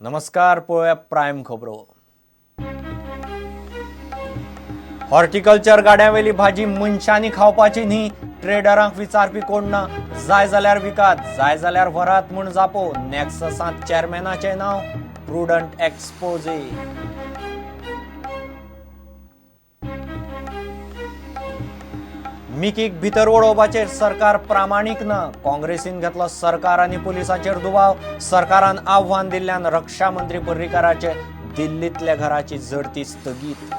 नमस्कार, पळोवया प्रायम खबरो। हॉर्टिकल्चर गाड्यांवेली भाजी मनशांनी खावपाची न्ही, ट्रेडरांक विचारपी कोण ना। जाय जाल्यार विकात, जाय जाल्यार व्हरात म्हूण जापो। नेक्ससांत चेअरमॅनाचे नाव प्रुडंट एक्सपोजे। मिकीक भितर वळोवपाचेर सरकार प्रामाणीक ना। काँग्रेसीन घेतलो सरकार आनी पुलिसांचेर दुबाव। सरकारान आव्हान दिल्ल्यान रक्षा मंत्री पर्रीकाराचे दिल्लीतल्या घराची झडती स्थगीत।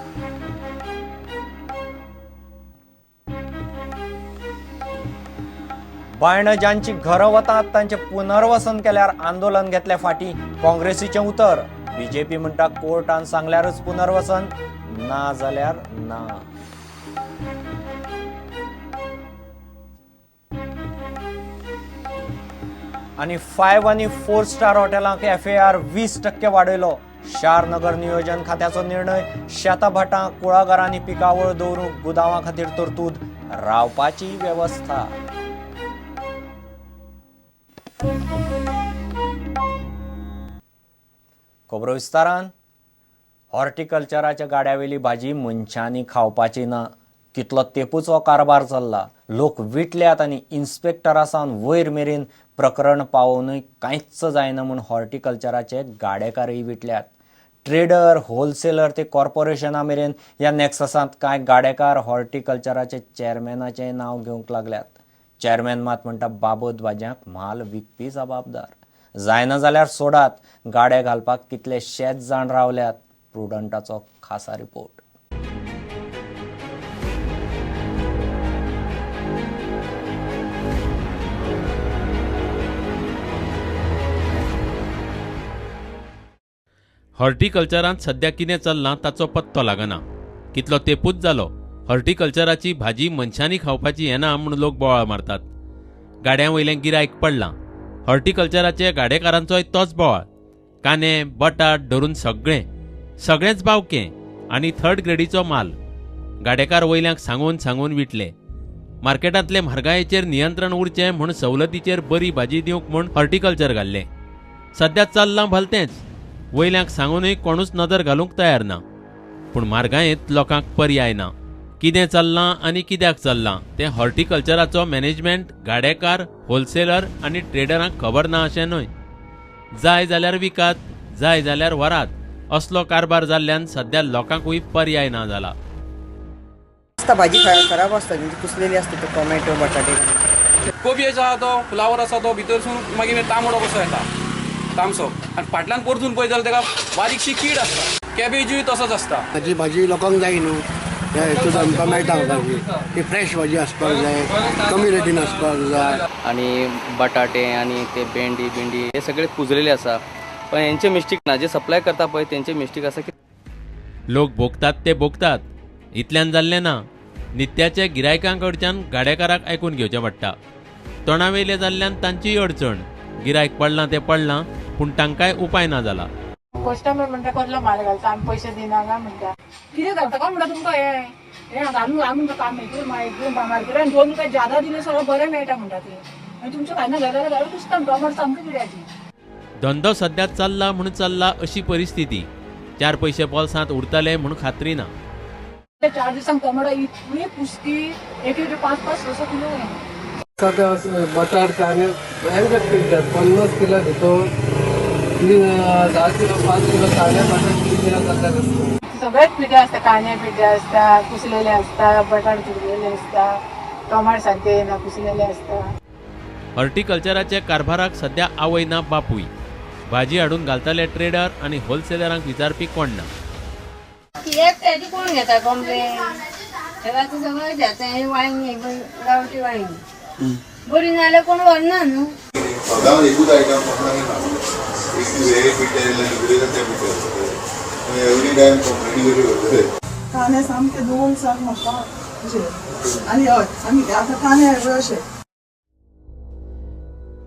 बायण ज्यांची घरां वतात तांचे पुनर्वसन केल्यार आंदोलन घेतले फाटी। काँग्रेसीचें उतर, बीजेपी म्हणटा कोर्टान सांगल्यारच पुनर्वसन, ना जाल्यार ना। आणि 5 आणि 4 स्टार हॉटेलांक FAR 20% वाडयलो। शार नगर नियोजन खात्याचो निर्णय। शेतां भाटां कुळागरांनी पिकावळ दवरूंक गुदावां खातीर तरतूद, रावपाची वेवस्था। खबरो विस्तारान। हॉर्टिकल्चराच्या गाड्यावेली भाजी मनशांनी खावपाची ना, कितलो तेंपूच हो कारभार चल्ला। लोक विटल्यात आनी इन्स्पेक्टरासावन वयर मेरेन प्रकरण पावोवनूय कांयच जायना म्हूण हॉर्टिकल्चराचे गाडेकारय विटल्यात। ट्रेडर, होलसेलर ते कॉर्पोरेशना मेरेन ह्या नेक्ससांत कांय गाडेकार हॉर्टिकल्चराचे चेअरमॅनाचें नांव घेवंक लागल्यात। चेअरमॅन मात म्हणटा बाबत भाज्यांक म्हाल विकपी जबाबदार। जायना जाल्यार सोडात, गाडे घालपाक कितले शेत जाण रावल्यात। प्रुडंटाचो खासा रिपोर्ट। हॉर्टिकल्चरांत सध्या कितें चल्लां ताचो पत्तो लागना। कितलो तेंपूच जालो हॉर्टिकल्चराची भाजी मनशांनी खावपाची येना म्हूण लोक बोवाळ मारतात। गाड्यां वयलें गिरायक पडलां। हॉर्टिकल्चराचे गाडेकारांचोय तोच बोवाळ। कांदे, बटाट धरून सगळेंच बावकें आनी 3rd ग्रेडीचो माल। गाडेकार वयल्यांक सांगून विटले। मार्केटांतले म्हारगायेचेर नियंत्रण उरचें म्हूण सवलतीचेर बरी भाजी दिवंक म्हूण हॉर्टिकल्चर घाल्लें। सध्या चल्लां भलतेंच, वयल्यांक सांगूनय कोणूच नदर घालूंक तयार ना। पूण म्हारगायेंत लोकांक पर्याय ना। कितें चल्लां आनी कित्याक चल्लां तें हॉर्टिकल्चराचो मॅनेजमेंट, गाडेकार, होलसेलर आनी ट्रेडरांक खबर ना अशें न्हय। जाय जाल्यार विकात, जाय जाल्यार व्हरात असलो कारभार जाल्ल्यान सध्या लोकांकूय पर्याय ना जाला। भाजी खराब आसता, कुसलेली असते, टोमॅटो, बटाटे, कोबी आसा तो, फ्लावर आसा तो, भितरसून मागीर तांबडो कसो येता, तामसो, आनी फाटल्यान परतून पळयत जाल्यार तेका बारीकशी कीड आसता। कॅबेजूय तसोच आसता। ताजी भाजी लोकांक जाय न्हू, हितूंत आमकां मेळटा भाजी। ती फ्रेश भाजी आसपाक जाय, कमी रेटीन आसपाक जाय। आणि बटाटे आणि ते भेंडी हे सगळे कुजलेले आसा, पण यांचे मिस्टेक ना। जे सप्लाय करता पळय त्यांचे मिस्टेक आसा की लोक भोगतात ते भोगतात, इतल्यान जाल्लें ना। नित्याच्या गिरायकांकडच्यान गाडेकाराक आयकून घेवचें पडटा। तोंडावेले जाल्ल्यान तांचीय अडचण। गिरायक पडलां ते पडलां, पूण तांकांय उपाय ना जाला। कस्टमर म्हणटा कसलो माल घालता, आमी पयशे दिना काय म्हणटा। कितें करता काय म्हणटा तुमकां हे घालून आमकां काम मार्केटान 2 रुपया ज्यादा दिले सगळं बरें मेळटा म्हणटा ती, आनी तुमच्या खायना घालायला घालून दिसता डॉलर सामकी कित्याची। धंदो सध्या चल्ला म्हूण चल्ला अशी परिस्थिती। 4 पयशे बोल्सांत उरतले म्हूण खात्री ना। 4 दिसांक टोमॅटो इतली पुस्ती, एक 5-5 6 किलो सध्या बटाट कांदे हेंच पिकतात। 50 किलो घेतो, 10 किलो 5 किलो कांदे बटाट 3 किलो जातात। सगळेच पिठे असता, कांदे पिठे असता, कुसलेले असता, बटाट तुरलेले असता, टोमाट सारखे येना कुसलेले असता। हॉर्टिकल्चराच्या कारभाराक सध्या आवय ना बापूय। भाजी हाडून घालताले ट्रेडर आनी होलसेलरांक विचारपी कोण ना। कोण घेता कंप्लेन? सगळं घेता वायनी, गांवठी वायनी बरी नाल्यार कोण व्हरना न्हू। कांदे सामके 2 दिसांक म्हाका आनी हय आमी आतां कांदे हाडले अशें।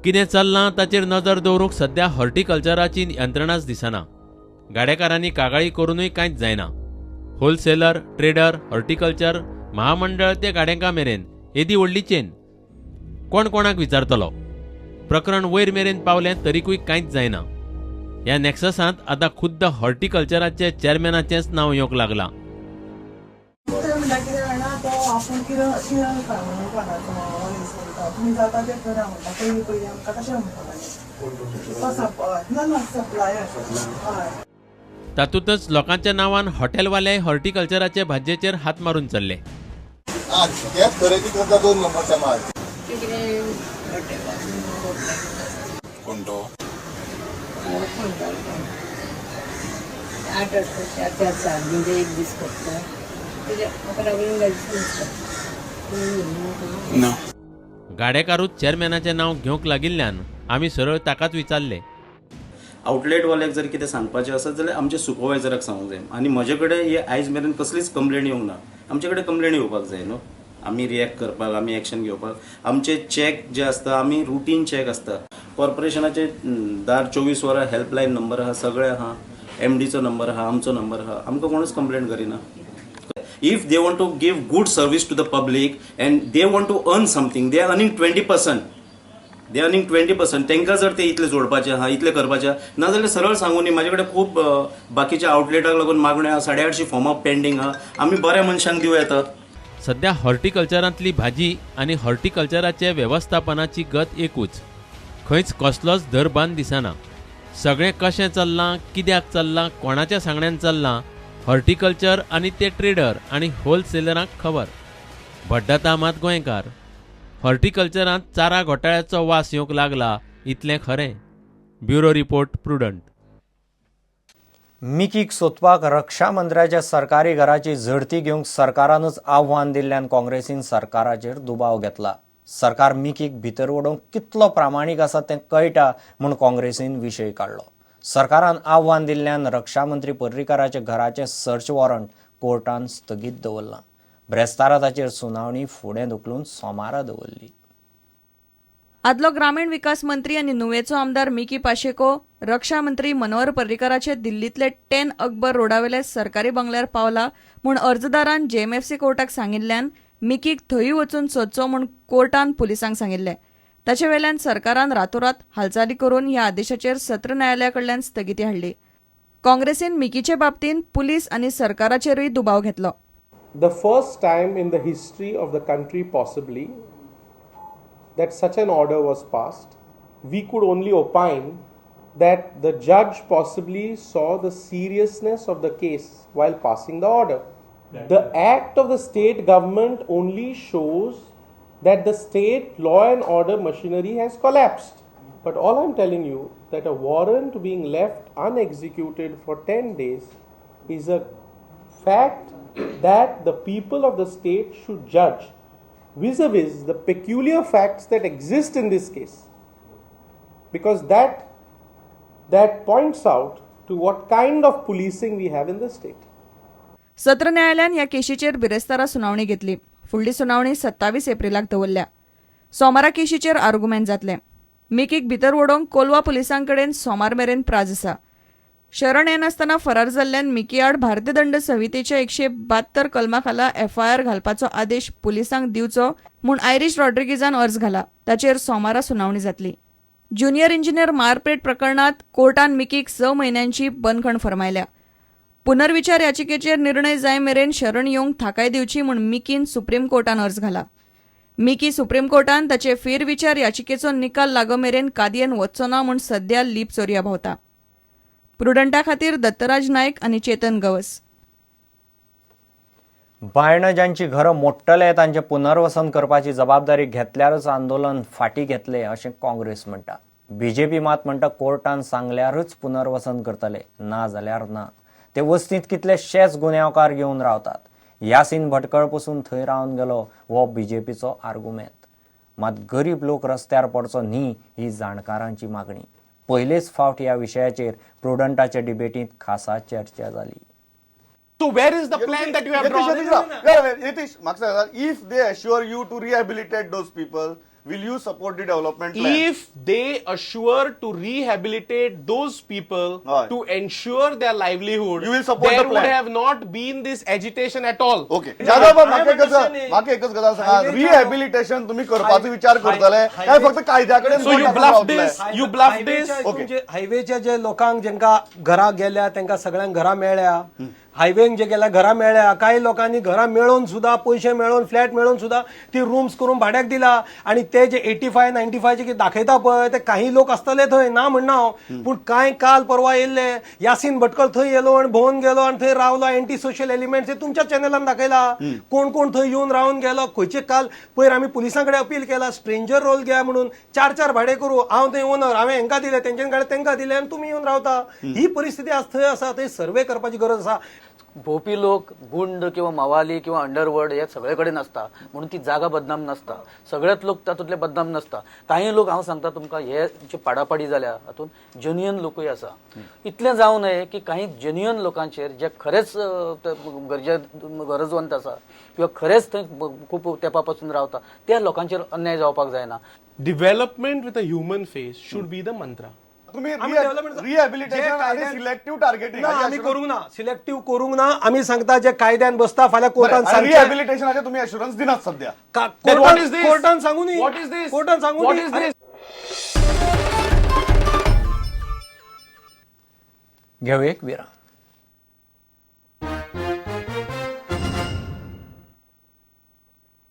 कितें चल्लां ताचेर नजर दवरूंक सध्या हॉर्टिकल्चराची यंत्रणाच दिसना। गाडेकारांनी कागाळी करूनय कांयच जायना। होलसेलर, ट्रेडर, हॉर्टिकल्चर महामंडळ ते गाड्यांका मेरेन येदी व्हडली चेन। कोण कोणाक विचारतलो? प्रकरण वयर मेरेन पावलें तरीकूय कांयच जायना। ह्या नेक्ससांत आतां खुद्द हॉर्टिकल्चराचे चेअरमॅनाचेंच नांव येवंक लागलां. ते म्हणटा कितें जाणा तो आपूण कितें कितें सांगता तुमी जाता तें करा म्हणटा पयलीं आमकां तशें म्हणटा ना सप्लायर हय. तातूंतच लोकांच्या नांवान हॉटेलवाले हॉर्टिकल्चराचे भाजयेचेर हात मारून चल्ले. तेच खरेदी करता 2 नंबरच्या माल. कोण तो? 8 म्हणजे एक दीस करता गाडेकारूच चेअरमॅनाचें नांव घेवंक लागिल्ल्यान आमी सरळ ताकाच विचारले. आउटलेटवाल्याक जर कितें सांगपाचें आसत जाल्यार आमच्या सुपरवायझराक सांगूंक जाय. आनी म्हजे कडेन हे आयज मेरेन कसलीच कंप्लेन येवंक ना. आमचे कडेन कंप्लेन येवपाक जाय न्हू. आमी रिएक्ट करपाक, आमी एक्शन घेवपाक. आमचे चॅक जे आसता आमी रुटीन चॅक आसता. कॉर्पोरेशनाचे 24 वरां हेल्पलायन नंबर आहा, सगळे आहा. MDचो नंबर आहा, आमचो नंबर आहा. आमकां कोणूच कंप्लेन करिना. If they want to give good service to the public and they want to earn something, they are earning 20%. They are earning 20%. तांकां जर ते इतले जोडपाचे आहा, इतले करपाचे आहा, नाजाल्यार सरळ सांगून न्ही. म्हाजे कडेन खूब बाकीच्या आउटलेटाक लागून मागण्यो आहा, 850 फॉर्मां पेंडींग आहा. आमी बऱ्या मनशांक दिवं येता. सध्या हॉर्टिकल्चरांतली भाजी आनी हॉर्टिकल्चराचे वेवस्थापनाची गत एकूच. खंयच कसलोच दरबान दिसना. सगळें कशें चल्लां, कित्याक चल्लां, कोणाच्या सांगण्यान चल्लां, हॉर्टिकल्चर आनी ते ट्रेडर आनी होलसेलरांक खबर. भड्डता मात गोंयकार. हॉर्टिकल्चरांत चारा घोटाळ्याचो वास येवंक लागला इतलें खरें. Bureau report prudent. मिकीक सोदपाक रक्षा मंत्र्याच्या सरकारी घराची झडती घेवंक सरकारानच आव्हान दिल्ल्यान काँग्रेसीन सरकाराचेर दुबाव घेतला. सरकार मिकीक भितर ओडूंक कितलो प्रामाणीक आसा तें कळटा म्हूण काँग्रेसीन विशय काडलो. सरकारान आव्हान दिल्ल्यान रक्षा मंत्री पर्रीकाराचे घराचें सर्च वॉरंट कोर्टान स्थगीत दवरलां. ब्रेस्तारा ताचेर सुनावणी फुडें धुकलून सोमारा दवरली. आदलो ग्रामीण विकास मंत्री आनी नुवेचो आमदार मिकी पाशेको रक्षा मंत्री मनोहर पर्रीकाराचे दिल्लींतले 10 अकबर रोडावेले सरकारी बंगल्यार पावला म्हूण अर्जदारान JMFC कोर्टाक सांगिल्ल्यान मिकीक थंय वचून सोदचो म्हूण कोर्टान पुलिसांक सांगिल्लें. ताचे वेल्यान सरकारान रातोरात हालचाली करून ह्या आदेशाचेर सत्र न्यायालया कडल्यान स्थगिती हाडली. काँग्रेसीन मिकीचे बाबतींत पुलीस आनी सरकाराचेरूय दुबाव घेतलो. The first time in the history of the country possibly that such an order was passed, we could only opine that the judge possibly saw the seriousness of the case while passing the order. The act of the state government only shows that the state law and order machinery has collapsed. But all I'm telling you that a warrant being left unexecuted for 10 days is a fact that the people of the state should judge vis-a-vis the peculiar facts that exist in this case, because that points out to what kind of policing we have in the state. सत्र न्यायालयान ह्या केशीचेर बिरेस्तारा सुनावणी घेतली. फुडली सुनावणी 27 एप्रिलाक दवरल्या. सोमारा केशीचेर आर्ग्युमेंट जातलें. मिकीक भितर ओडोवंक कोलवा पुलिसांकडेन सोमार मेरेन प्राज आसा. शरण येनासतना फरार जाल्ल्यान मिकी आड भारतीय दंड संहितेच्या 172 कलमा खाला FIR घालपाचो आदेश पुलिसांक दिवचो म्हूण आयरिश रॉड्रिगीजान अर्ज घाला. ताचेर सोमारा सुनावणी जातली. ज्युनियर इंजिनियर मारपेट प्रकरणात कोर्टान मिकीक 6 म्हयन्यांची बंदखण फरमायल्या. पुनर्विचार याचिकेचेर निर्णय जाय मेरेन शरण येवंक थाकाय दिवची म्हूण मिकीन सुप्रीम कोर्टान अर्ज घाला. मिकी सुप्रीम कोर्टान ताचे फेरविचार याचिकेचो निकाल लागो मेरेन कादयेन वचचो ना म्हूण सध्या लीप चोरया भोंवता. प्रुडंटा खातीर दत्तराज नायक आनी चेतन गवस. बायण ज्यांची घरां मोडटले तांचे पुनर्वसन करपाची जबाबदारी घेतल्यारच आंदोलन फाटी घेतले अशें काँग्रेस म्हणटा. BJP मात म्हणटा कोर्टान सांगल्यारच पुनर्वसन करतले, ना जाल्यार ना. ते वस्तींत कितलेशेच गुन्यांवकार घेवन रावतात. यासीन भटकळ पसून थंय रावन गेलो हो BJPचो आर्ग्युमेंट. मात गरीब लोक रस्त्यार पडचो न्ही ही जाणकारांची मागणी. पयलेच फावट ह्या विशयाचेर प्रुडंटाच्या डिबेटींत खासा चर्चा जाली. So where is the plan that you have drawn? Yatish, if they assure you to rehabilitate those people, will you support the development plan? If they assure to rehabilitate those people to ensure their livelihood, You will support there the would plan. have not been this agitation at all. Okay Jadhav बाब, म्हाका एकच गजाल सांगा, rehabilitation तुम्ही करपाचो विचार करतले काय फक्त कायद्याकडे So you bluff this, you bluff this. हायवेच्या जे लोकांक जेंका घरां गेल्या त्यांना सगळ्यांक घरां मेळ्ळ्या, हायवेन जे गेल्या घरां मेळ्ळ्या, काही लोकांनी घरां मेळोवन सुद्धा पयशे मेळोवन फ्लॅट मेळोवन सुद्धा ती रूम्स करून भाड्याक दिला आणि ते जे 85-95 जे दाखयता पळय ते काही लोक आसतले थंय ना म्हणना हांव, पूण कांय काल परवा येयल्ले यासीन भटकळ थंय येलो आणि भोंवन गेलो आणि थंय रावलो. अँटी सोशल एलिमेंट्स हे तुमच्या चॅनलान दाखयला, कोण कोण थंय येवन रावन गेलो. खंयचे काल पयर आमी पुलिसां कडेन अपील केला स्ट्रेंजर रोल घ्या म्हणून, 4 भाडे करू, हांव थंय ओनर, हांवें हेंका दिले, तेंच्याकडे तेंका दिले आणि तुमी येवन रावता. ही परिस्थिती आज थंय आसा, थंय सर्वे करपाची गरज आसा. भोवपी लोक गुंड किंवा मवाली किंवा अंडरवर्ल्ड हे सगळे कडेन आसता म्हणून ती जागा बदनाम नसता, सगळेच लोक तातूंतले बदनाम नसता. काही लोक हांव सांगता तुमकां हे जे पाडापाडी जाल्या हातूंत जेन्युइन लोकूय आसा. इतलें जावं नये की काही जेन्युइन लोकांचेर जे खरेच गरजवंत आसा किंवा खरेच थंय खूप तेंपा पासून रावता त्या लोकांचेर अन्याय जावपाक जायना. Development with a human face should be the mantra. तुम्ही रिहॅबिलिटेशन आणि सिलेक्टिव्ह टार्गेटिंग आम्ही करूंक ना, सिलेक्टिव्ह करूंक ना. आम्ही सांगता जे कायद्यान बसता फाल्यां कोर्टान रिहॅबिलिटेशनाचे तुम्ही अश्युरन्स दिनात सध्या. कोर्टान सांगू न्ही, What is this? कोर्टान सांगू What न्ही. is this? घेऊ एक विराम.